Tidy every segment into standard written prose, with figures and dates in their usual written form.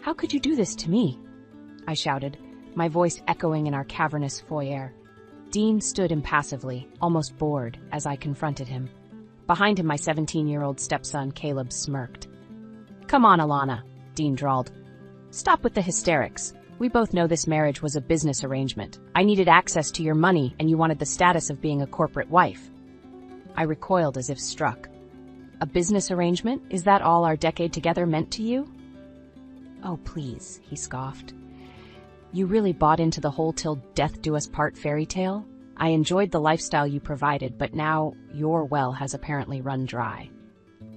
How could you do this to me? I shouted, my voice echoing in our cavernous foyer. Dean stood impassively, almost bored, as I confronted him. Behind him, my 17-year-old stepson, Caleb, smirked. Come on, Alana, Dean drawled. Stop with the hysterics. We both know this marriage was a business arrangement. I needed access to your money, and you wanted the status of being a corporate wife. I recoiled as if struck. A business arrangement? Is that all our decade together meant to you? Oh, please, he scoffed. You really bought into the whole till death do us part fairy tale? I enjoyed the lifestyle you provided, but now your well has apparently run dry.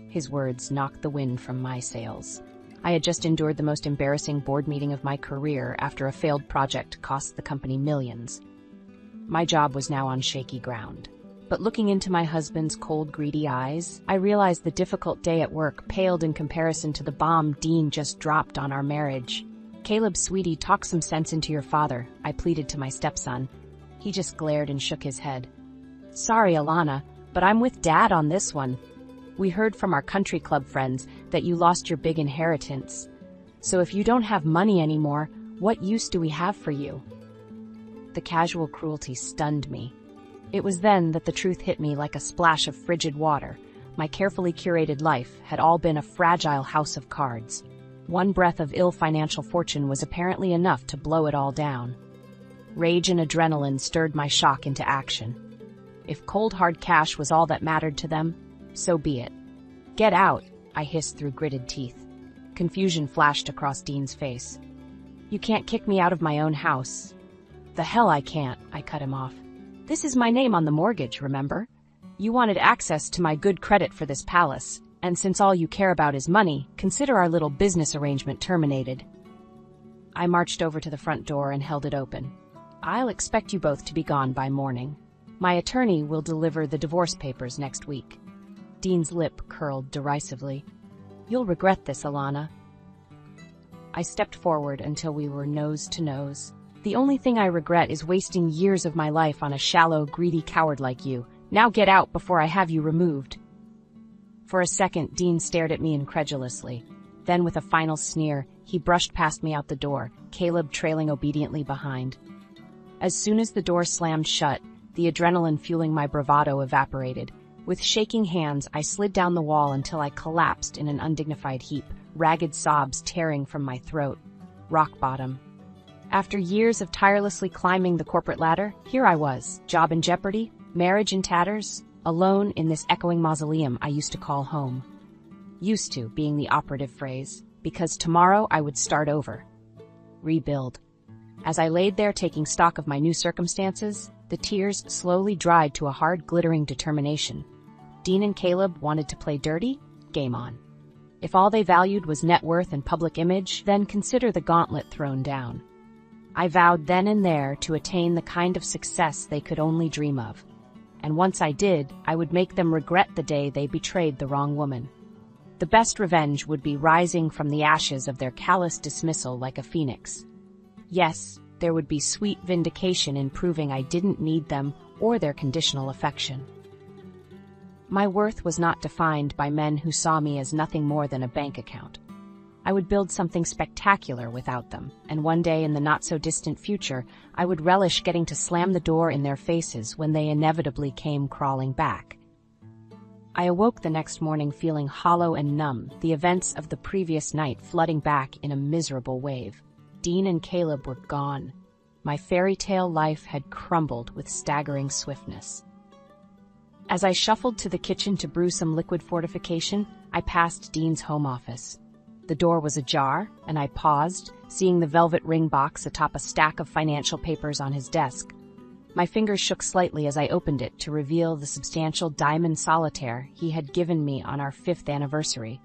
His words knocked the wind from my sails. I had just endured the most embarrassing board meeting of my career after a failed project cost the company millions. My job was now on shaky ground. But looking into my husband's cold, greedy eyes, I realized the difficult day at work paled in comparison to the bomb Dean just dropped on our marriage. Caleb, sweetie, talk some sense into your father, I pleaded to my stepson. He just glared and shook his head. Sorry, Alana, but I'm with Dad on this one. We heard from our country club friends that you lost your big inheritance. So if you don't have money anymore, what use do we have for you? The casual cruelty stunned me. It was then that the truth hit me like a splash of frigid water. My carefully curated life had all been a fragile house of cards. One breath of ill financial fortune was apparently enough to blow it all down. Rage and adrenaline stirred my shock into action. If cold hard cash was all that mattered to them, so be it. Get out, I hissed through gritted teeth. Confusion flashed across Dean's face. You can't kick me out of my own house. The hell I can't, I cut him off. This is my name on the mortgage, remember? You wanted access to my good credit for this palace, and since all you care about is money, consider our little business arrangement terminated. I marched over to the front door and held it open. I'll expect you both to be gone by morning. My attorney will deliver the divorce papers next week. Dean's lip curled derisively. You'll regret this, Alana. I stepped forward until we were nose to nose. The only thing I regret is wasting years of my life on a shallow, greedy coward like you. Now get out before I have you removed. For a second, Dean stared at me incredulously. Then, with a final sneer, he brushed past me out the door, Caleb trailing obediently behind. As soon as the door slammed shut, the adrenaline fueling my bravado evaporated. With shaking hands, I slid down the wall until I collapsed in an undignified heap, ragged sobs tearing from my throat. Rock bottom. After years of tirelessly climbing the corporate ladder, here I was, job in jeopardy, marriage in tatters, alone in this echoing mausoleum I used to call home. Used to being the operative phrase, because tomorrow I would start over. Rebuild. As I laid there taking stock of my new circumstances, the tears slowly dried to a hard, glittering determination. Dean and Caleb wanted to play dirty? Game on. If all they valued was net worth and public image, then consider the gauntlet thrown down. I vowed then and there to attain the kind of success they could only dream of. And once I did, I would make them regret the day they betrayed the wrong woman. The best revenge would be rising from the ashes of their callous dismissal like a phoenix. Yes, there would be sweet vindication in proving I didn't need them or their conditional affection. My worth was not defined by men who saw me as nothing more than a bank account. I would build something spectacular without them, and one day in the not-so-distant future, I would relish getting to slam the door in their faces when they inevitably came crawling back. I awoke the next morning feeling hollow and numb, the events of the previous night flooding back in a miserable wave. Dean and Caleb were gone. My fairy tale life had crumbled with staggering swiftness. As I shuffled to the kitchen to brew some liquid fortification, I passed Dean's home office. The door was ajar, and I paused, seeing the velvet ring box atop a stack of financial papers on his desk. My fingers shook slightly as I opened it to reveal the substantial diamond solitaire he had given me on our 5th anniversary.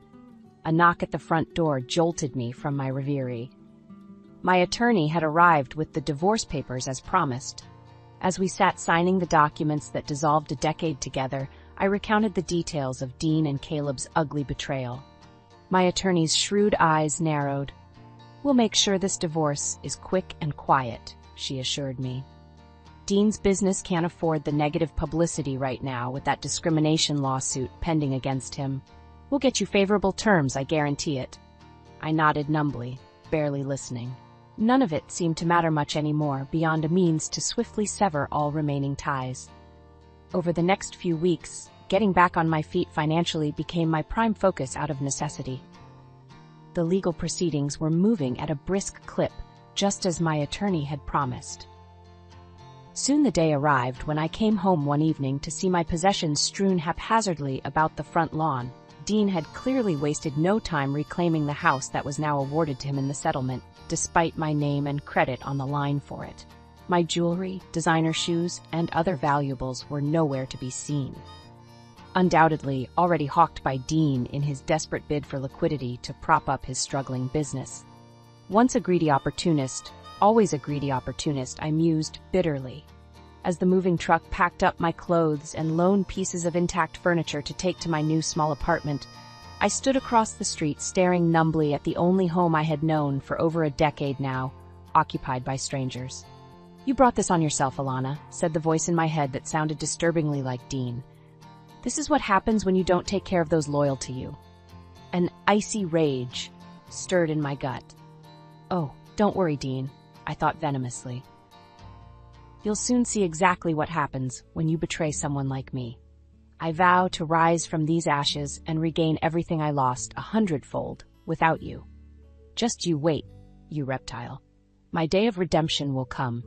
A knock at the front door jolted me from my reverie. My attorney had arrived with the divorce papers as promised. As we sat signing the documents that dissolved a decade together, I recounted the details of Dean and Caleb's ugly betrayal. My attorney's shrewd eyes narrowed. "We'll make sure this divorce is quick and quiet," she assured me. "Dean's business can't afford the negative publicity right now with that discrimination lawsuit pending against him. We'll get you favorable terms, I guarantee it." I nodded numbly. barely listening. None of it seemed to matter much anymore beyond a means to swiftly sever all remaining ties. Over the next few weeks, getting back on my feet financially became my prime focus out of necessity. The legal proceedings were moving at a brisk clip, just as my attorney had promised. Soon the day arrived when I came home one evening to see my possessions strewn haphazardly about the front lawn. Dean had clearly wasted no time reclaiming the house that was now awarded to him in the settlement, despite my name and credit on the line for it. My jewelry, designer shoes, and other valuables were nowhere to be seen. Undoubtedly already hawked by Dean in his desperate bid for liquidity to prop up his struggling business. Once a greedy opportunist, always a greedy opportunist, I mused bitterly. As the moving truck packed up my clothes and lone pieces of intact furniture to take to my new small apartment, I stood across the street staring numbly at the only home I had known for over a decade now, occupied by strangers. "You brought this on yourself, Alana," said the voice in my head that sounded disturbingly like Dean. "This is what happens when you don't take care of those loyal to you." An icy rage stirred in my gut. "Oh, don't worry, Dean," I thought venomously. "You'll soon see exactly what happens when you betray someone like me. I vow to rise from these ashes and regain everything I lost 100-fold without you. Just you wait, you reptile. My day of redemption will come."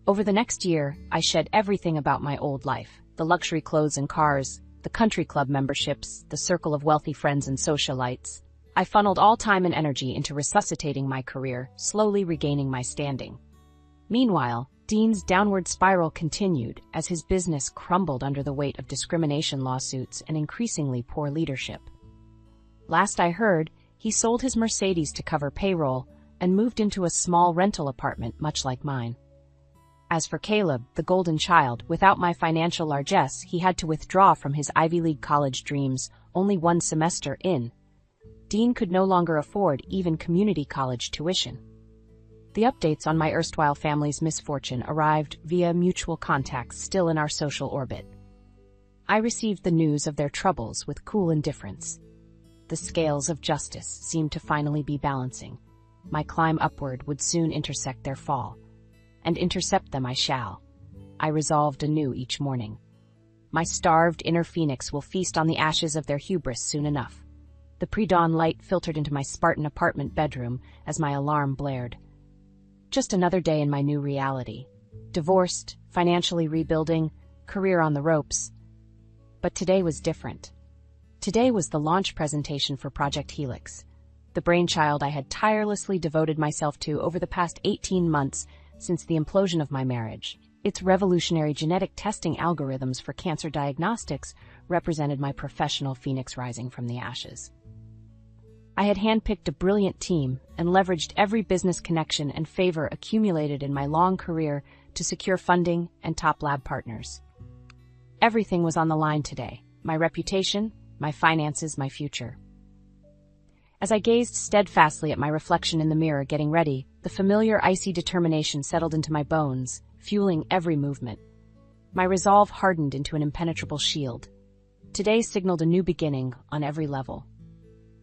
Over the next year, I shed everything about my old life: the luxury clothes and cars, the country club memberships, the circle of wealthy friends and socialites. I funneled all time and energy into resuscitating my career, slowly regaining my standing. Meanwhile, Dean's downward spiral continued as his business crumbled under the weight of discrimination lawsuits and increasingly poor leadership. Last I heard, he sold his Mercedes to cover payroll and moved into a small rental apartment much like mine. As for Caleb, the golden child, without my financial largesse, he had to withdraw from his Ivy League college dreams only one semester in. Dean could no longer afford even community college tuition. The updates on my erstwhile family's misfortune arrived via mutual contacts still in our social orbit. I received the news of their troubles with cool indifference. The scales of justice seemed to finally be balancing. My climb upward would soon intersect their fall. And intercept them I shall. I resolved anew each morning. My starved inner phoenix will feast on the ashes of their hubris soon enough. The pre-dawn light filtered into my Spartan apartment bedroom as my alarm blared. Just another day in my new reality. Divorced, financially rebuilding, career on the ropes. But today was different. Today was the launch presentation for Project Helix, the brainchild I had tirelessly devoted myself to over the past 18 months since the implosion of my marriage. Its revolutionary genetic testing algorithms for cancer diagnostics represented my professional phoenix rising from the ashes. I had handpicked a brilliant team and leveraged every business connection and favor accumulated in my long career to secure funding and top lab partners. Everything was on the line today: my reputation, my finances, my future. As I gazed steadfastly at my reflection in the mirror getting ready, the familiar icy determination settled into my bones, fueling every movement. My resolve hardened into an impenetrable shield. Today signaled a new beginning on every level.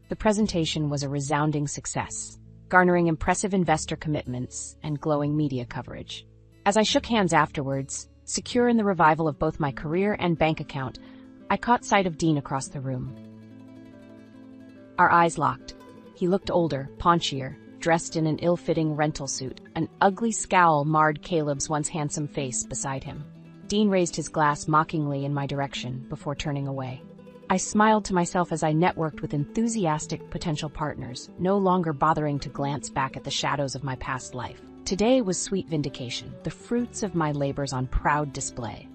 The presentation was a resounding success, garnering impressive investor commitments and glowing media coverage. As I shook hands afterwards, secure in the revival of both my career and bank account, I caught sight of Dean across the room. Our eyes locked. He looked older, paunchier, dressed in an ill-fitting rental suit. An ugly scowl marred Caleb's once handsome face beside him. Dean raised his glass mockingly in my direction before turning away. I smiled to myself as I networked with enthusiastic potential partners, no longer bothering to glance back at the shadows of my past life. Today was sweet vindication, the fruits of my labors on proud display.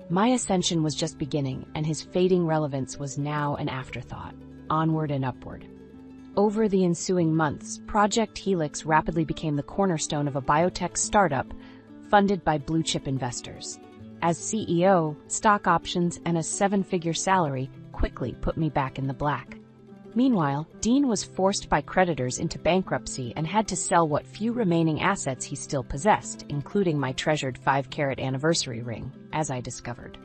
My ascension was just beginning, and his fading relevance was now an afterthought, onward and upward. Over the ensuing months, Project Helix rapidly became the cornerstone of a biotech startup funded by blue-chip investors. As CEO, stock options and a 7-figure salary quickly put me back in the black. Meanwhile, Dean was forced by creditors into bankruptcy and had to sell what few remaining assets he still possessed, including my treasured 5-carat anniversary ring, as I discovered.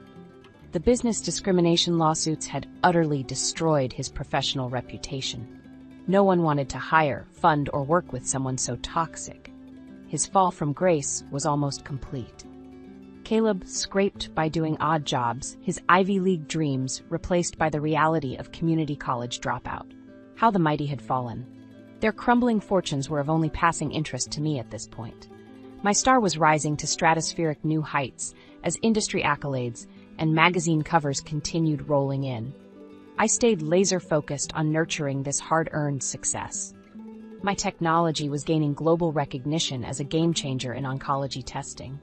The business discrimination lawsuits had utterly destroyed his professional reputation. No one wanted to hire, fund, or work with someone so toxic. His fall from grace was almost complete. Caleb scraped by doing odd jobs, his Ivy League dreams replaced by the reality of community college dropout. How the mighty had fallen. Their crumbling fortunes were of only passing interest to me at this point. My star was rising to stratospheric new heights as industry accolades and magazine covers continued rolling in. I stayed laser-focused on nurturing this hard-earned success. My technology was gaining global recognition as a game-changer in oncology testing.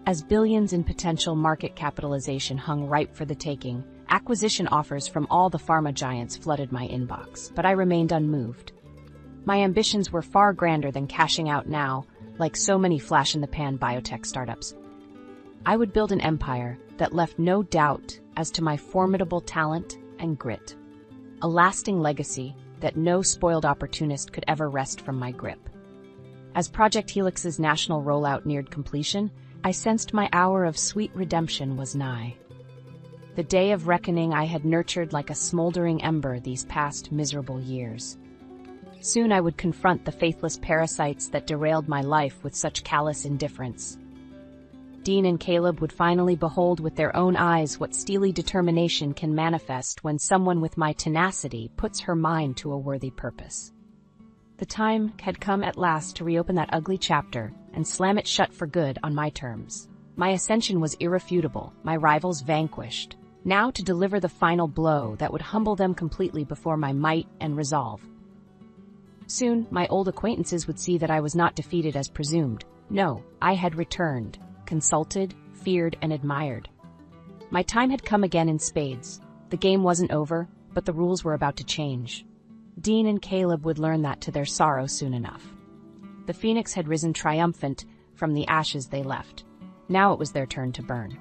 As billions in potential market capitalization hung ripe for the taking, acquisition offers from all the pharma giants flooded my inbox, but I remained unmoved. My ambitions were far grander than cashing out now, like so many flash-in-the-pan biotech startups. I would build an empire that left no doubt as to my formidable talent and grit. A lasting legacy that no spoiled opportunist could ever wrest from my grip. As Project Helix's national rollout neared completion, I sensed my hour of sweet redemption was nigh. The day of reckoning I had nurtured like a smoldering ember these past miserable years. Soon I would confront the faithless parasites that derailed my life with such callous indifference. Dean and Caleb would finally behold with their own eyes what steely determination can manifest when someone with my tenacity puts her mind to a worthy purpose. The time had come at last to reopen that ugly chapter and slam it shut for good on my terms. My ascension was irrefutable, my rivals vanquished. Now to deliver the final blow that would humble them completely before my might and resolve. Soon, my old acquaintances would see that I was not defeated as presumed. No, I had returned, consulted, feared, and admired. My time had come again in spades. The game wasn't over, but the rules were about to change. Dean and Caleb would learn that to their sorrow soon enough. The phoenix had risen triumphant from the ashes they left. Now it was their turn to burn.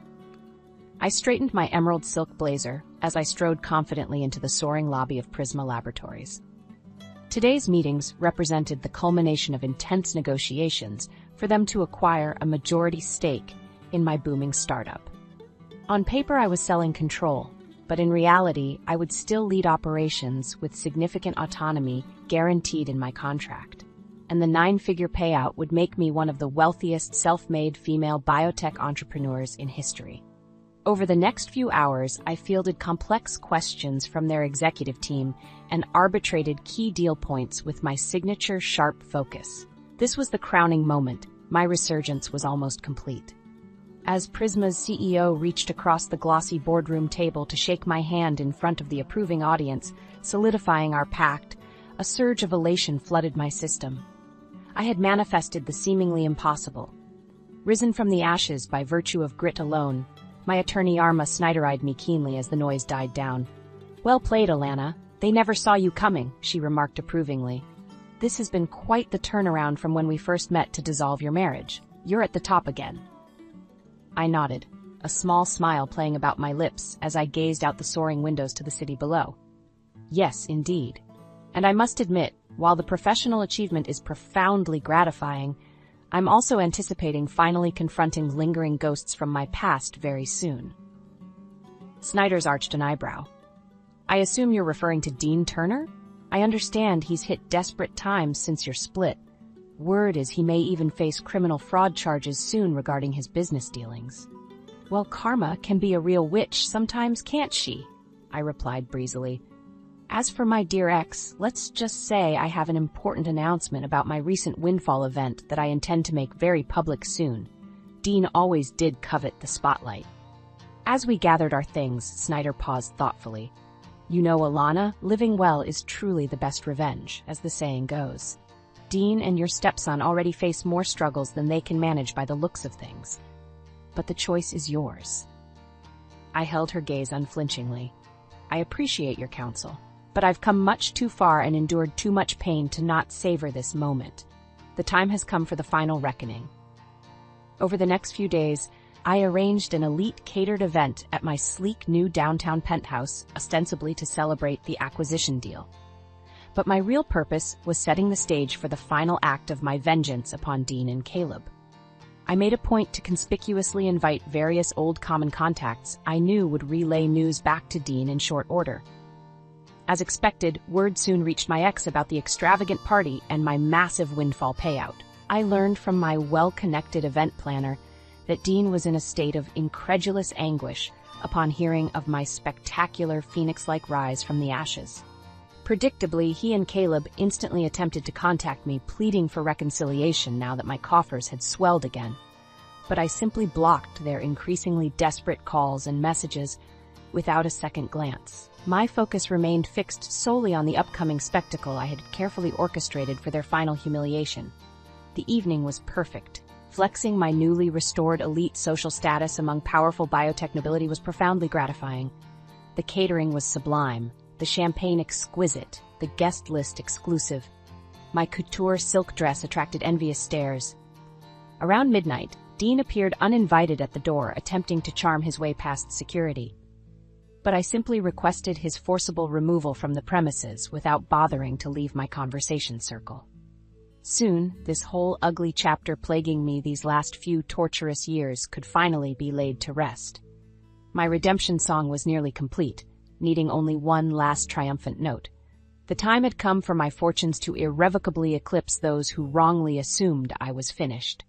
I straightened my emerald silk blazer as I strode confidently into the soaring lobby of Prisma Laboratories. Today's meetings represented the culmination of intense negotiations for them to acquire a majority stake in my booming startup. On paper, I was selling control, but in reality, I would still lead operations with significant autonomy guaranteed in my contract. And the 9-figure payout would make me one of the wealthiest self-made female biotech entrepreneurs in history. Over the next few hours, I fielded complex questions from their executive team and arbitrated key deal points with my signature sharp focus. This was the crowning moment. My resurgence was almost complete. As Prisma's CEO reached across the glossy boardroom table to shake my hand in front of the approving audience, solidifying our pact, a surge of elation flooded my system. I had manifested the seemingly impossible. Risen from the ashes by virtue of grit alone, my attorney Arma Snyder-eyed me keenly as the noise died down. "Well played, Alana. They never saw you coming," she remarked approvingly. "This has been quite the turnaround from when we first met to dissolve your marriage. You're at the top again." I nodded, a small smile playing about my lips as I gazed out the soaring windows to the city below. Yes, indeed. And I must admit, while the professional achievement is profoundly gratifying, I'm also anticipating finally confronting lingering ghosts from my past very soon. Snyder's arched an eyebrow. "I assume you're referring to Dean Turner? I understand he's hit desperate times since your split. Word is he may even face criminal fraud charges soon regarding his business dealings." "Well, karma can be a real witch sometimes, can't she?" I replied breezily. "As for my dear ex, let's just say I have an important announcement about my recent windfall event that I intend to make very public soon. Dean always did covet the spotlight." As we gathered our things, Snyder paused thoughtfully. "You know, Alana, living well is truly the best revenge, as the saying goes. Dean and your stepson already face more struggles than they can manage by the looks of things. But the choice is yours." I held her gaze unflinchingly. "I appreciate your counsel, but I've come much too far and endured too much pain to not savor this moment. The time has come for the final reckoning." Over the next few days, I arranged an elite catered event at my sleek new downtown penthouse, ostensibly to celebrate the acquisition deal. But my real purpose was setting the stage for the final act of my vengeance upon Dean and Caleb. I made a point to conspicuously invite various old common contacts I knew would relay news back to Dean in short order. As expected, word soon reached my ex about the extravagant party and my massive windfall payout. I learned from my well-connected event planner that Dean was in a state of incredulous anguish upon hearing of my spectacular phoenix-like rise from the ashes. Predictably, he and Caleb instantly attempted to contact me, pleading for reconciliation now that my coffers had swelled again. But I simply blocked their increasingly desperate calls and messages without a second glance. My focus remained fixed solely on the upcoming spectacle I had carefully orchestrated for their final humiliation. The evening was perfect. Flexing my newly restored elite social status among powerful biotech nobility was profoundly gratifying. The catering was sublime, the champagne exquisite, the guest list exclusive. My couture silk dress attracted envious stares. Around midnight, Dean appeared uninvited at the door, attempting to charm his way past security. But I simply requested his forcible removal from the premises without bothering to leave my conversation circle. Soon, this whole ugly chapter plaguing me these last few torturous years could finally be laid to rest. My redemption song was nearly complete, needing only one last triumphant note. The time had come for my fortunes to irrevocably eclipse those who wrongly assumed I was finished.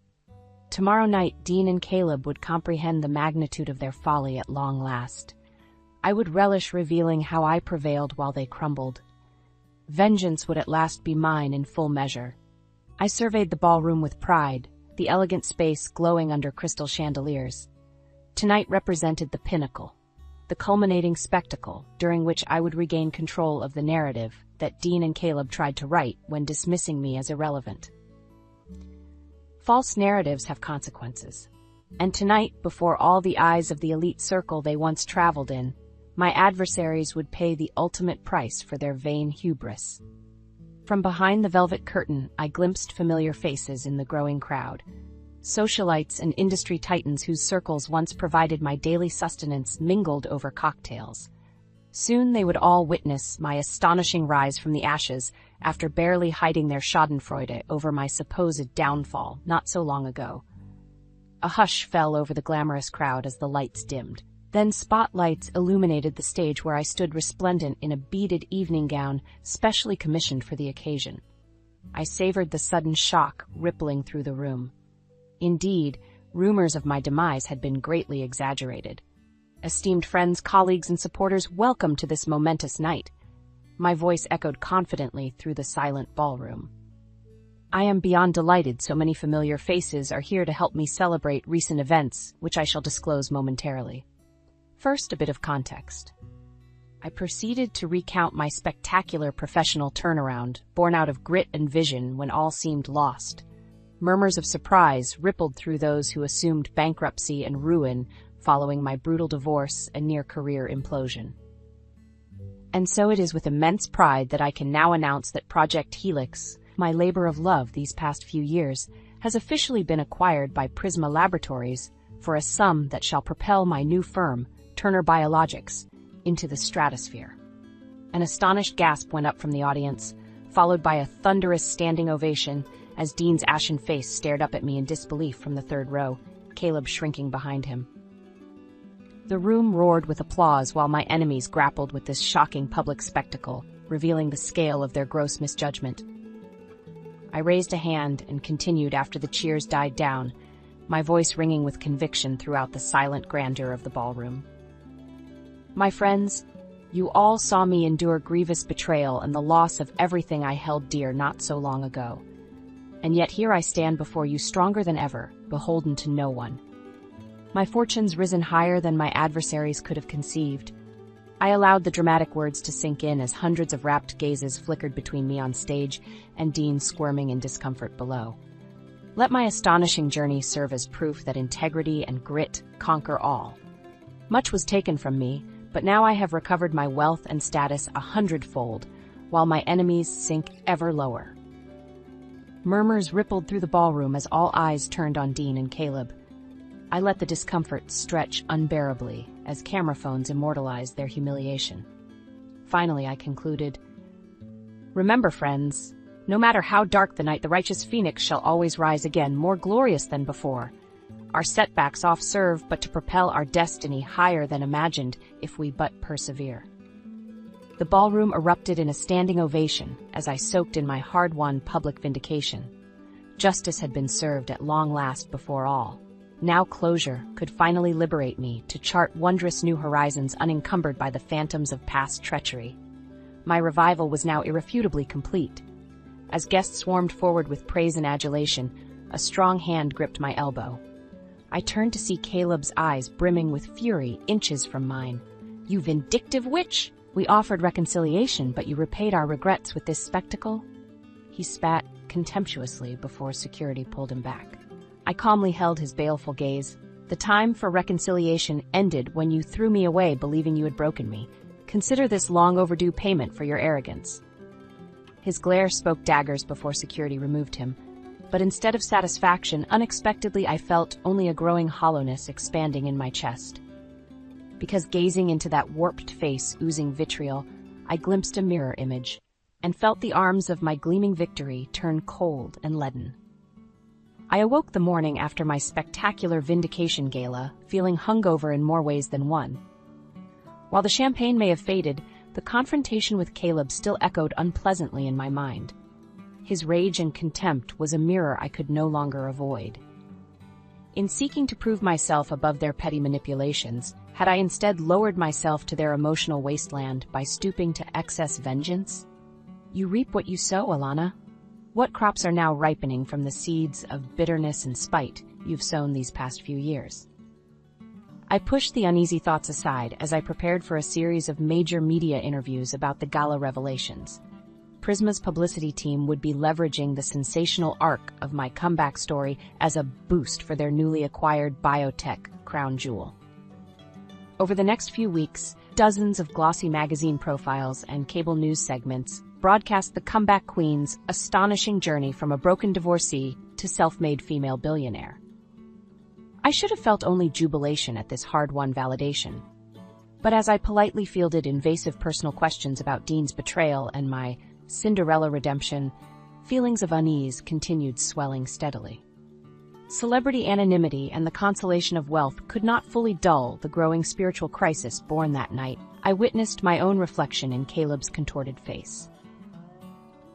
Tomorrow night, Dean and Caleb would comprehend the magnitude of their folly at long last. I would relish revealing how I prevailed while they crumbled. Vengeance would at last be mine in full measure. I surveyed the ballroom with pride, the elegant space glowing under crystal chandeliers. Tonight represented the pinnacle, the culminating spectacle during which I would regain control of the narrative that Dean and Caleb tried to write when dismissing me as irrelevant. False narratives have consequences, and tonight, before all the eyes of the elite circle they once traveled in, my adversaries would pay the ultimate price for their vain hubris. From behind the velvet curtain, I glimpsed familiar faces in the growing crowd. Socialites and industry titans whose circles once provided my daily sustenance mingled over cocktails. Soon they would all witness my astonishing rise from the ashes after barely hiding their schadenfreude over my supposed downfall not so long ago. A hush fell over the glamorous crowd as the lights dimmed. Then spotlights illuminated the stage where I stood resplendent in a beaded evening gown specially commissioned for the occasion. I savored the sudden shock rippling through the room. Indeed, rumors of my demise had been greatly exaggerated. Esteemed friends, colleagues, and supporters, welcome to this momentous night. My voice echoed confidently through the silent ballroom. I am beyond delighted so many familiar faces are here to help me celebrate recent events, which I shall disclose momentarily. First, a bit of context. I proceeded to recount my spectacular professional turnaround, born out of grit and vision when all seemed lost. Murmurs of surprise rippled through those who assumed bankruptcy and ruin following my brutal divorce and near-career implosion. And so it is with immense pride that I can now announce that Project Helix, my labor of love these past few years, has officially been acquired by Prisma Laboratories for a sum that shall propel my new firm, Turner Biologics, into the stratosphere. An astonished gasp went up from the audience, followed by a thunderous standing ovation as Dean's ashen face stared up at me in disbelief from the third row, Caleb shrinking behind him. The room roared with applause while my enemies grappled with this shocking public spectacle, revealing the scale of their gross misjudgment. I raised a hand and continued after the cheers died down, my voice ringing with conviction throughout the silent grandeur of the ballroom. My friends, you all saw me endure grievous betrayal and the loss of everything I held dear not so long ago. And yet here I stand before you stronger than ever, beholden to no one. My fortunes risen higher than my adversaries could have conceived. I allowed the dramatic words to sink in as hundreds of rapt gazes flickered between me on stage and Dean squirming in discomfort below. Let my astonishing journey serve as proof that integrity and grit conquer all. Much was taken from me, but now I have recovered my wealth and status 100-fold, while my enemies sink ever lower. Murmurs rippled through the ballroom as all eyes turned on Dean and Caleb. I let the discomfort stretch unbearably as camera phones immortalized their humiliation. Finally, I concluded, "Remember, friends, no matter how dark the night, the righteous phoenix shall always rise again, more glorious than before. Our setbacks oft serve but to propel our destiny higher than imagined if we but persevere." The ballroom erupted in a standing ovation as I soaked in my hard-won public vindication. Justice had been served at long last before all. Now closure could finally liberate me to chart wondrous new horizons unencumbered by the phantoms of past treachery. My revival was now irrefutably complete. As guests swarmed forward with praise and adulation, a strong hand gripped my elbow. I turned to see Caleb's eyes brimming with fury inches from mine. "You vindictive witch! We offered reconciliation, but you repaid our regrets with this spectacle?" He spat contemptuously before security pulled him back. I calmly held his baleful gaze. "The time for reconciliation ended when you threw me away believing you had broken me. Consider this long overdue payment for your arrogance." His glare spoke daggers before security removed him. But instead of satisfaction, unexpectedly I felt only a growing hollowness expanding in my chest. Because gazing into that warped face oozing vitriol, I glimpsed a mirror image, and felt the arms of my gleaming victory turn cold and leaden. I awoke the morning after my spectacular vindication gala, feeling hungover in more ways than one. While the champagne may have faded, the confrontation with Caleb still echoed unpleasantly in my mind. His rage and contempt was a mirror I could no longer avoid. In seeking to prove myself above their petty manipulations, had I instead lowered myself to their emotional wasteland by stooping to excess vengeance? You reap what you sow, Alana. What crops are now ripening from the seeds of bitterness and spite you've sown these past few years? I pushed the uneasy thoughts aside as I prepared for a series of major media interviews about the gala revelations. Prisma's publicity team would be leveraging the sensational arc of my comeback story as a boost for their newly acquired biotech crown jewel. Over the next few weeks, dozens of glossy magazine profiles and cable news segments broadcast the comeback queen's astonishing journey from a broken divorcee to self-made female billionaire. I should have felt only jubilation at this hard-won validation. But as I politely fielded invasive personal questions about Dean's betrayal and my Cinderella redemption, feelings of unease continued swelling steadily. Celebrity anonymity and the consolation of wealth could not fully dull the growing spiritual crisis born that night. I witnessed my own reflection in Caleb's contorted face.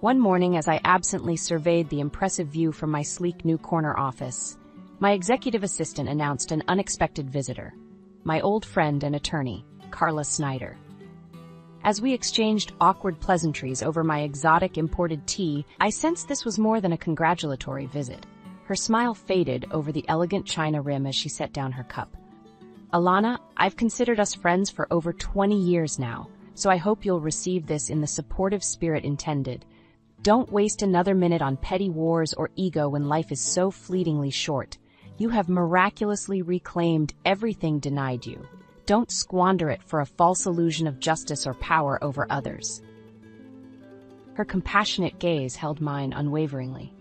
One morning, as I absently surveyed the impressive view from my sleek new corner office, my executive assistant announced an unexpected visitor, my old friend and attorney, Carla Snyder. As we exchanged awkward pleasantries over my exotic imported tea, I sensed this was more than a congratulatory visit. Her smile faded over the elegant china rim as she set down her cup. "Alana, I've considered us friends for over 20 years now, so I hope you'll receive this in the supportive spirit intended. Don't waste another minute on petty wars or ego when life is so fleetingly short. You have miraculously reclaimed everything denied you. Don't squander it for a false illusion of justice or power over others." Her compassionate gaze held mine unwaveringly.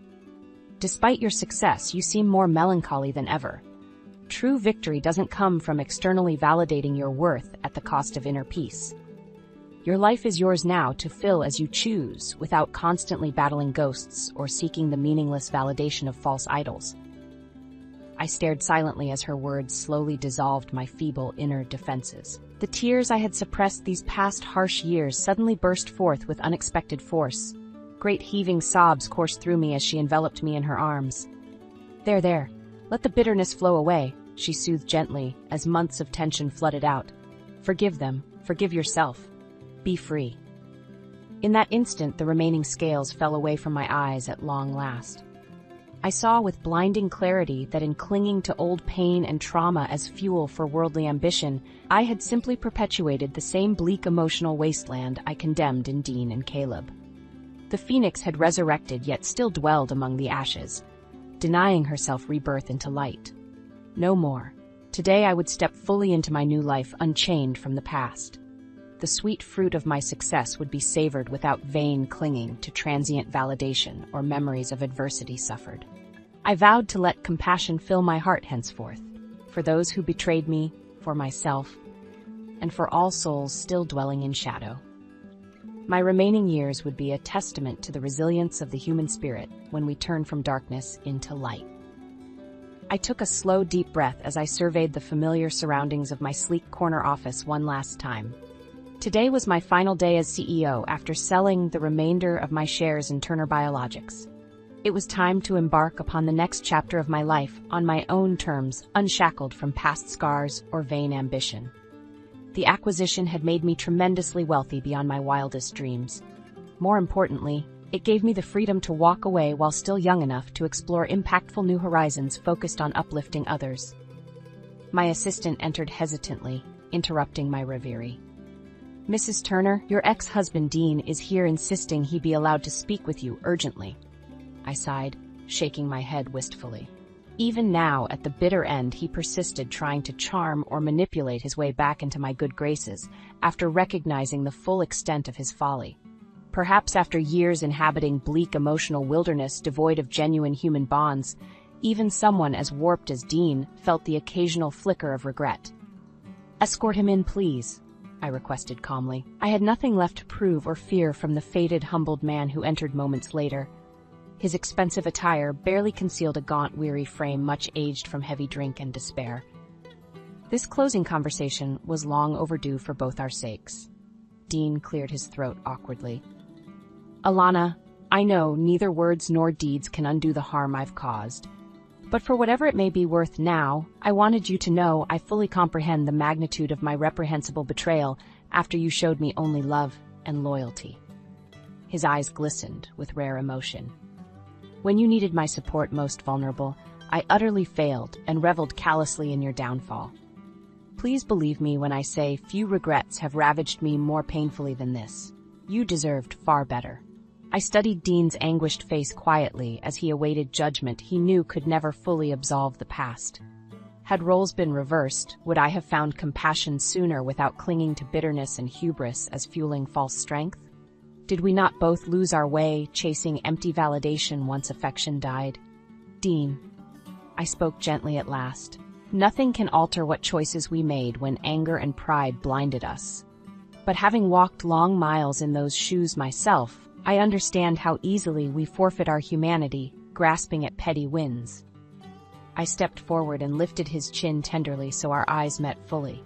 "Despite your success, you seem more melancholy than ever. True victory doesn't come from externally validating your worth at the cost of inner peace. Your life is yours now to fill as you choose, without constantly battling ghosts or seeking the meaningless validation of false idols." I stared silently as her words slowly dissolved my feeble inner defenses. The tears I had suppressed these past harsh years suddenly burst forth with unexpected force. Great heaving sobs coursed through me as she enveloped me in her arms. There, let the bitterness flow away," she soothed gently as months of tension flooded out. "Forgive them, forgive yourself. Be free." In that instant, the remaining scales fell away from my eyes at long last. I saw with blinding clarity that in clinging to old pain and trauma as fuel for worldly ambition, I had simply perpetuated the same bleak emotional wasteland I condemned in Dean and Caleb. The phoenix had resurrected yet still dwelled among the ashes, denying herself rebirth into light. No more. Today I would step fully into my new life unchained from the past. The sweet fruit of my success would be savored without vain clinging to transient validation or memories of adversity suffered. I vowed to let compassion fill my heart henceforth, for those who betrayed me, for myself, and for all souls still dwelling in shadow. My remaining years would be a testament to the resilience of the human spirit when we turn from darkness into light. I took a slow, deep breath as I surveyed the familiar surroundings of my sleek corner office one last time. Today was my final day as CEO after selling the remainder of my shares in Turner Biologics. It was time to embark upon the next chapter of my life on my own terms, unshackled from past scars or vain ambition. The acquisition had made me tremendously wealthy beyond my wildest dreams. More importantly, it gave me the freedom to walk away while still young enough to explore impactful new horizons focused on uplifting others. My assistant entered hesitantly, interrupting my reverie. "Mrs. Turner, your ex-husband Dean is here insisting he be allowed to speak with you urgently." I sighed, shaking my head wistfully. Even now, at the bitter end, he persisted, trying to charm or manipulate his way back into my good graces after recognizing the full extent of his folly. Perhaps after years inhabiting bleak emotional wilderness devoid of genuine human bonds, even someone as warped as Dean felt the occasional flicker of regret. "Escort him in, please," I requested calmly. I had nothing left to prove or fear from the faded, humbled man who entered moments later. His expensive attire barely concealed a gaunt, weary frame much aged from heavy drink and despair. This closing conversation was long overdue for both our sakes. Dean cleared his throat awkwardly. "Alana, I know neither words nor deeds can undo the harm I've caused. But for whatever it may be worth now, I wanted you to know I fully comprehend the magnitude of my reprehensible betrayal after you showed me only love and loyalty." His eyes glistened with rare emotion. "When you needed my support most vulnerable, I utterly failed and reveled callously in your downfall. Please believe me when I say few regrets have ravaged me more painfully than this. You deserved far better." I studied Dean's anguished face quietly as he awaited judgment he knew could never fully absolve the past. Had roles been reversed, would I have found compassion sooner without clinging to bitterness and hubris as fueling false strength? Did we not both lose our way, chasing empty validation once affection died? "Dean," I spoke gently at last, "nothing can alter what choices we made when anger and pride blinded us. But having walked long miles in those shoes myself, I understand how easily we forfeit our humanity, grasping at petty wins." I stepped forward and lifted his chin tenderly so our eyes met fully.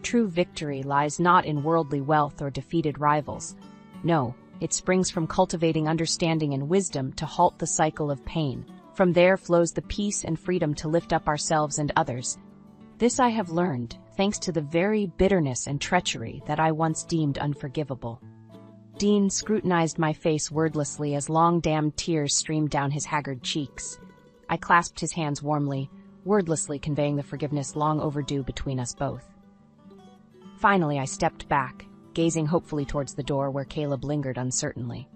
True victory lies not in worldly wealth or defeated rivals. No, it springs from cultivating understanding and wisdom to halt the cycle of pain. From there flows the peace and freedom to lift up ourselves and others. This I have learned, thanks to the very bitterness and treachery that I once deemed unforgivable. Dean scrutinized my face wordlessly as long dammed tears streamed down his haggard cheeks. I clasped his hands warmly, wordlessly conveying the forgiveness long overdue between us both. Finally, I stepped back, gazing hopefully towards the door where Caleb lingered uncertainly.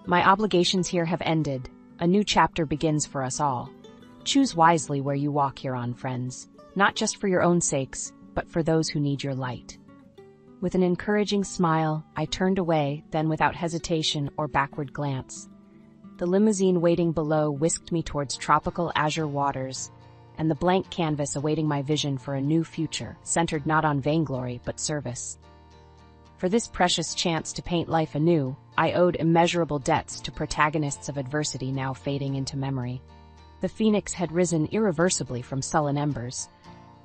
"My obligations here have ended. A new chapter begins for us all. Choose wisely where you walk hereon, friends, not just for your own sakes, but for those who need your light." With an encouraging smile, I turned away, then without hesitation or backward glance. The limousine waiting below whisked me towards tropical azure waters, and the blank canvas awaiting my vision for a new future, centered not on vainglory but service. For this precious chance to paint life anew, I owed immeasurable debts to protagonists of adversity now fading into memory. The phoenix had risen irreversibly from sullen embers.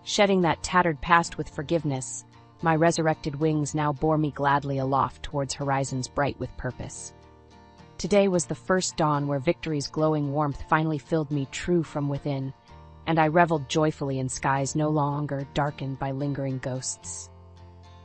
Shedding that tattered past with forgiveness, my resurrected wings now bore me gladly aloft towards horizons bright with purpose. Today was the first dawn where victory's glowing warmth finally filled me true from within, and I reveled joyfully in skies no longer darkened by lingering ghosts.